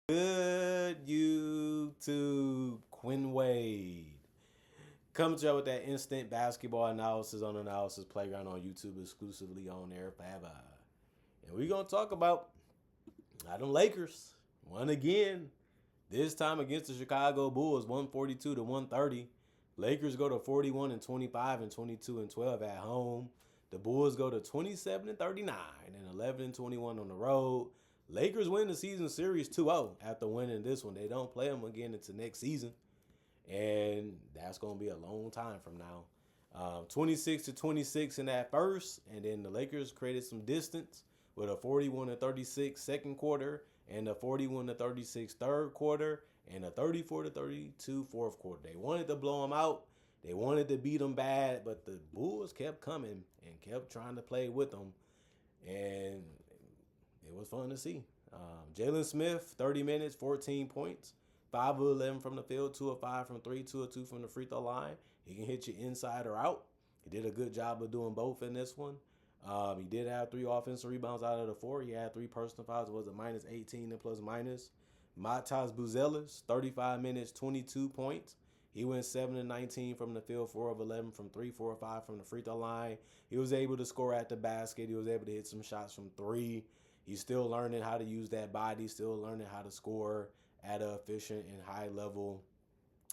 Good YouTube, Quinn Wade. Coming to you with that instant basketball analysis on Analysis Playground on YouTube, exclusively on there forever. And we're going to talk about them Lakers. Won again. This time against the Chicago Bulls, 142 to 130. Lakers go to 41 and 25 and 22 and 12 at home. The Bulls go to 27 and 39 and 11 and 21 on the road. Lakers win the season series 2-0 after winning this one. They don't play them again until next season. And that's going to be a long time from now. 26 to 26 in that first. And then the Lakers created some distance with a 41 to 36 second quarter and a 41 to 36 third quarter and a 34 to 32 fourth quarter. They wanted to blow them out. They wanted to beat them bad, but the Bulls kept coming and kept trying to play with them. And it was fun to see. Jalen Smith, 30 minutes, 14 points, 5 of 11 from the field, 2 of 5 from 3, 2 of 2 from the free throw line. He can hit you inside or out. He did a good job of doing both in this one. He did have 3 offensive rebounds out of the 4. He had 3 personal fouls. It was a minus 18 and plus minus. Matas Buzelis, 35 minutes, 22 points. He went 7 of 19 from the field, 4 of 11 from 3, 4 of 5 from the free throw line. He was able to score at the basket. He was able to hit some shots from 3. He's still learning how to use that body, still learning how to score at an efficient and high level.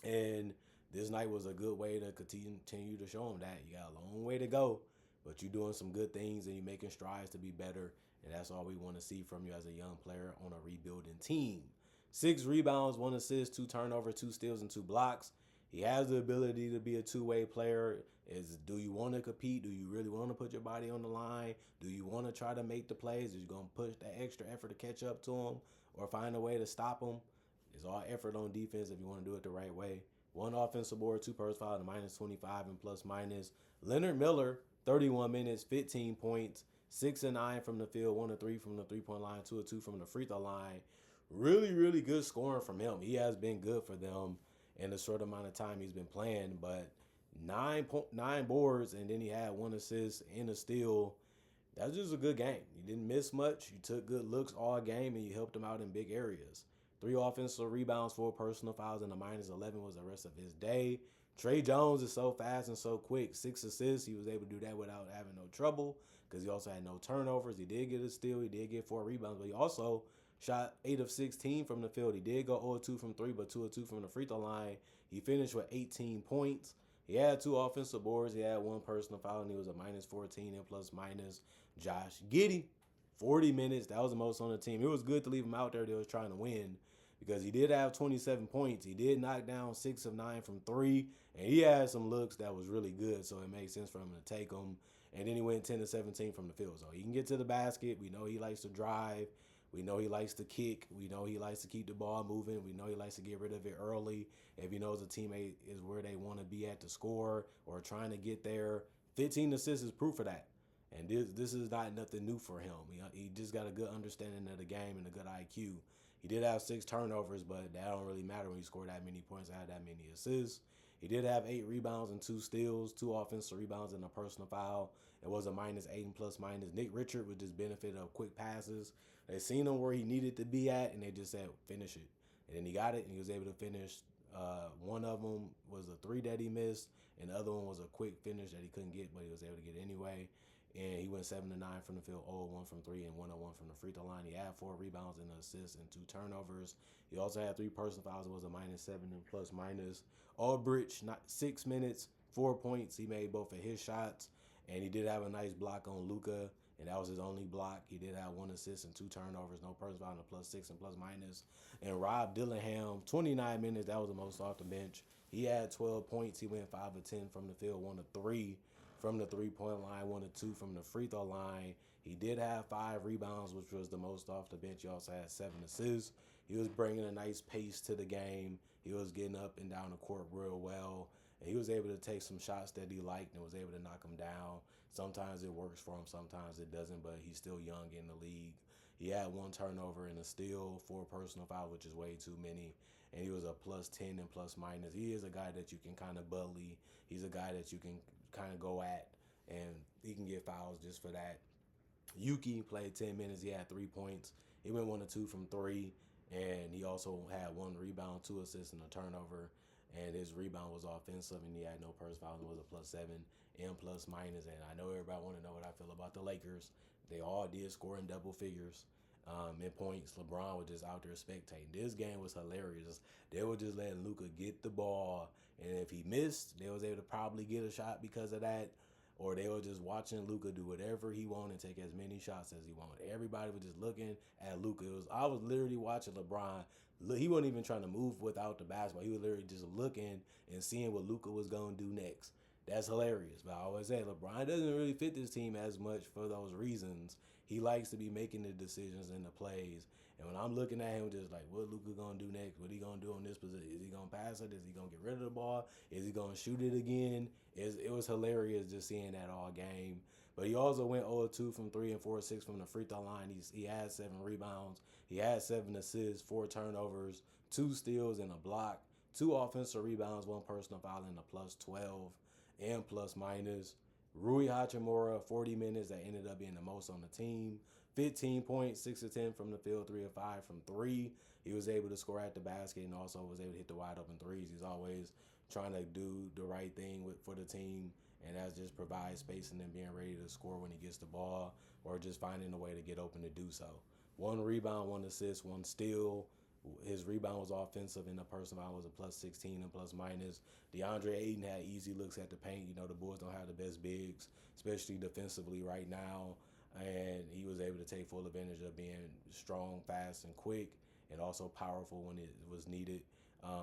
And this night was a good way to continue to show him that. You got a long way to go, but you're doing some good things and you're making strides to be better. And that's all we want to see from you as a young player on a rebuilding team. 6 rebounds, 1 assist, 2 turnovers, 2 steals, and 2 blocks. He has the ability to be a two-way player. Do you want to compete? Do you really want to put your body on the line? Do you want to try to make the plays? Are you going to push that extra effort to catch up to him or find a way to stop him? It's all effort on defense if you want to do it the right way. 1 offensive board, 2 personal fouls, and minus 25 and plus minus. Leonard Miller, 31 minutes, 15 points, 6 of 9 from the field, 1 of 3 from the three-point line, 2 of 2 from the free throw line. Really, really good scoring from him. He has been good for them in the short amount of time he's been playing, but 9 boards, and then he had 1 assist and a steal. That's just a good game. You didn't miss much. You took good looks all game, and you helped him out in big areas. 3 offensive rebounds, 4 personal fouls, and a minus 11 was the rest of his day. Trey Jones is so fast and so quick. 6 assists. He was able to do that without having no trouble because he also had no turnovers. He did get a steal. He did get 4 rebounds, but he also shot 8 of 16 from the field. He did go 0 of 2 from 3, but 2 of 2 from the free throw line. He finished with 18 points. He had 2 offensive boards. He had 1 personal foul, and he was a minus 14 and plus minus. Josh Giddey, 40 minutes. That was the most on the team. It was good to leave him out there. They was trying to win because he did have 27 points. He did knock down 6 of 9 from 3, and he had some looks that was really good, so it made sense for him to take them. And then he went 10 to 17 from the field. So he can get to the basket. We know he likes to drive. We know he likes to kick. We know he likes to keep the ball moving. We know he likes to get rid of it early. If he knows a teammate is where they want to be at to score or trying to get there, 15 assists is proof of that. And this is not nothing new for him. He just got a good understanding of the game and a good IQ. He did have 6 turnovers, but that don't really matter when you score that many points and have that many assists. He did have 8 rebounds and 2 steals, 2 offensive rebounds and a personal foul. It was a minus 8 and plus minus. Nick Richard with just benefit of quick passes. They seen him where he needed to be at, and they just said, finish it. And then he got it, and he was able to finish. One of them was a 3 that he missed, and the other one was a quick finish that he couldn't get, but he was able to get anyway. And he went 7 of 9 from the field, 0 of 1 from 3, and 1 of 1 from the free throw line. He had 4 rebounds and an assist and 2 turnovers. He also had 3 personal fouls. It was a minus 7 and plus minus. Aldridge, 6 minutes, 4 points. He made both of his shots, and he did have a nice block on Luka, and that was his only block. He did have 1 assist and 2 turnovers, no personal foul, and a plus 6 and plus minus. And Rob Dillingham, 29 minutes. That was the most off the bench. He had 12 points. He went 5 of 10 from the field, 1 of 3 from the three-point line, 1 of 2 from the free throw line. He did have 5 rebounds, which was the most off the bench. He also had 7 assists. He was bringing a nice pace to the game. He was getting up and down the court real well. And he was able to take some shots that he liked and was able to knock them down. Sometimes it works for him, sometimes it doesn't, but he's still young in the league. He had 1 turnover and a steal, 4 personal fouls, which is way too many. And he was a plus 10 and plus minus. He is a guy that you can kind of bully. He's a guy that you can kind of go at, and he can get fouls just for that. Yuki played 10 minutes. He had 3 points. He went 1 of 2 from 3, and he also had 1 rebound, 2 assists, and a turnover. And his rebound was offensive, and he had no personal fouls. It was a +7 and plus minus. And I know everybody want to know what I feel about the Lakers. They all did score in double figures in points. LeBron was just out there spectating. This game was hilarious. They were just letting Luka get the ball, and if he missed, they was able to probably get a shot because of that. Or they were just watching Luka do whatever he wanted and take as many shots as he wanted. Everybody was just looking at Luka. I was literally watching LeBron. He wasn't even trying to move without the basketball. He was literally just looking and seeing what Luka was going to do next. That's hilarious. But I always say LeBron doesn't really fit this team as much for those reasons. He likes to be making the decisions and the plays. And when I'm looking at him, just like, what Luka gonna do next? What he gonna do on this position? Is he gonna pass it? Is he gonna get rid of the ball? Is he gonna shoot it again? It was hilarious just seeing that all game. But he also went 0-2 from 3 and 4-6 from the free throw line. He had 7 rebounds. He had 7 assists, 4 turnovers, 2 steals, and a block. 2 offensive rebounds, 1 personal foul, and a +12 and plus minus. Rui Hachimura, 40 minutes, that ended up being the most on the team. 15 points, 6 of 10 from the field, 3 of 5 from 3. He was able to score at the basket and also was able to hit the wide open threes. He's always trying to do the right thing for the team, and that just provides spacing and being ready to score when he gets the ball or just finding a way to get open to do so. 1 rebound, 1 assist, 1 steal. His rebound was offensive, and the personal foul was a +16 and plus minus. DeAndre Ayton had easy looks at the paint. You know, the Bulls don't have the best bigs, especially defensively right now. And he was able to take full advantage of being strong, fast, and quick, and also powerful when it was needed.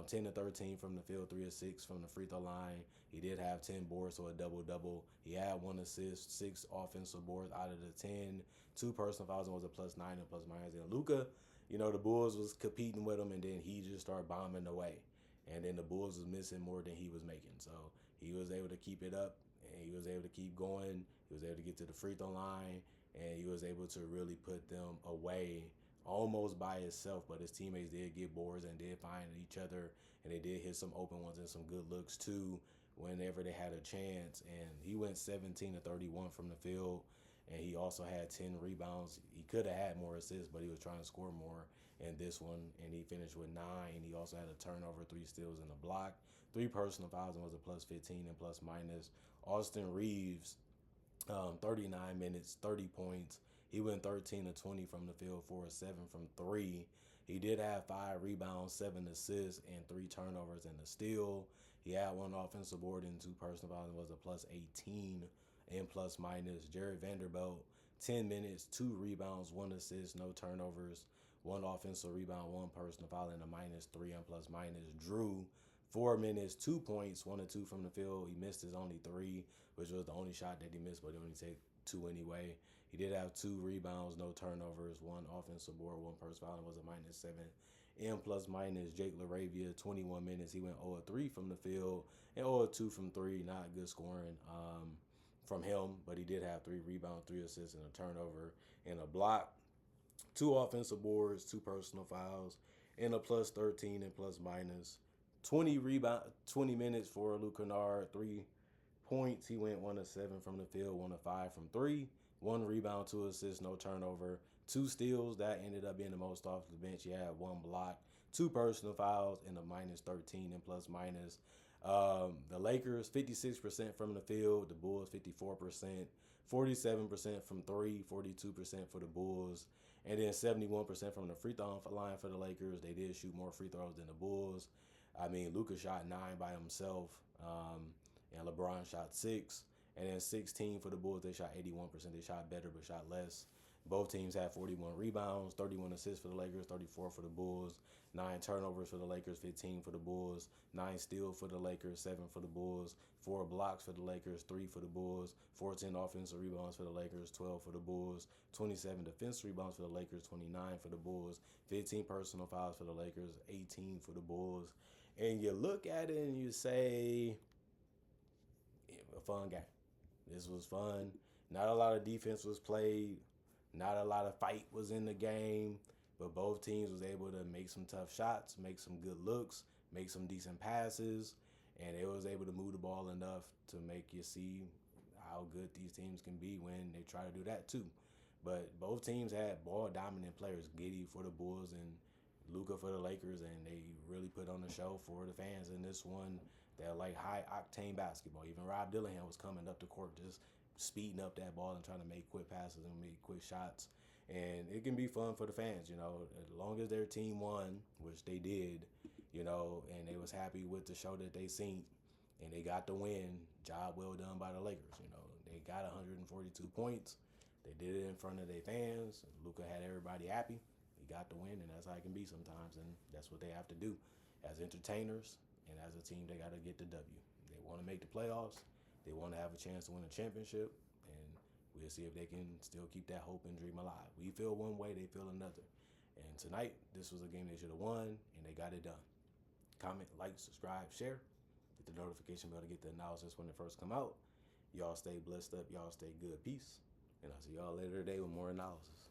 10 to 13 from the field, 3 of 6 from the free throw line. He did have 10 boards, so a double-double. He had 1 assist, 6 offensive boards out of the 10. 2 personal fouls, and was a +9 and plus minus. And Luka, you know, the Bulls was competing with him, and then he just started bombing away. And then the Bulls was missing more than he was making. So he was able to keep it up, and he was able to keep going. He was able to get to the free throw line, and he was able to really put them away almost by himself. But his teammates did get boards and did find each other, and they did hit some open ones and some good looks too whenever they had a chance. And he went 17 to 31 from the field. And he also had 10 rebounds. He could have had more assists, but he was trying to score more in this one. And he finished with 9. He also had a turnover, 3 steals, and a block. 3 personal fouls, and was a +15 and plus minus. Austin Reeves, 39 minutes, 30 points. He went 13 to 20 from the field, 4 of 7 from 3. He did have 5 rebounds, 7 assists, and 3 turnovers and a steal. He had 1 offensive board and 2 personal fouls, and was a +18 and plus minus. Jared Vanderbilt, 10 minutes, 2 rebounds, 1 assist, no turnovers, 1 offensive rebound, 1 personal foul, and a -3 and plus minus. Drew, 4 minutes, 2 points, 1 of 2 from the field. He missed his only 3, which was the only shot that he missed, but he only take 2 anyway. He did have 2 rebounds, no turnovers, 1 offensive board, 1 personal foul, and was a -7 and plus minus. Jake LaRavia, 21 minutes. He went 0 of 3 from the field and 0 of 2 from 3. Not good scoring from him, but he did have 3 rebounds, 3 assists, and a turnover and a block. 2 offensive boards, 2 personal fouls, and a +13 and plus minus. 20 minutes for Luka Doncic, 3 points. He went 1 of 7 from the field, 1 of 5 from 3. 1 rebound, 2 assists, no turnover. 2 steals, that ended up being the most off the bench. He had 1 block, 2 personal fouls, and a -13 and plus minus. The Lakers, 56% from the field. The Bulls, 54%. 47% from 3, 42% for the Bulls. And then 71% from the free throw line for the Lakers. They did shoot more free throws than the Bulls. I mean, Luka shot 9 by himself, and LeBron shot 6. And then 16 for the Bulls. They shot 81%. They shot better but shot less. Both teams had 41 rebounds, 31 assists for the Lakers, 34 for the Bulls, 9 turnovers for the Lakers, 15 for the Bulls, 9 steals for the Lakers, 7 for the Bulls, 4 blocks for the Lakers, 3 for the Bulls, 14 offensive rebounds for the Lakers, 12 for the Bulls, 27 defensive rebounds for the Lakers, 29 for the Bulls, 15 personal fouls for the Lakers, 18 for the Bulls. And you look at it and you say, a fun game. This was fun. Not a lot of defense was played. Not a lot of fight was in the game, but both teams was able to make some tough shots, make some good looks, make some decent passes, and it was able to move the ball enough to make you see how good these teams can be when they try to do that too. But both teams had ball dominant players. Giddey for the Bulls and Luka for the Lakers, and they really put on the show for the fans in this one. That like high octane basketball. Even Rob Dillingham was coming up the court, just speeding up that ball and trying to make quick passes and make quick shots. And it can be fun for the fans, as long as their team won, which they did, and they was happy with the show that they seen, and they got the win. Job well done by the Lakers. They got 142 points. They did it in front of their fans. Luka had everybody happy. He got the win, and that's how it can be sometimes. And that's what they have to do as entertainers, and as a team. They got to get the W. They want to make the playoffs. They want to have a chance to win a championship, and we'll see if they can still keep that hope and dream alive. We feel one way, they feel another. And tonight, this was a game they should have won, and they got it done. Comment, like, subscribe, share. Hit the notification bell to get the analysis when it first come out. Y'all stay blessed up. Y'all stay good. Peace. And I'll see y'all later today with more analysis.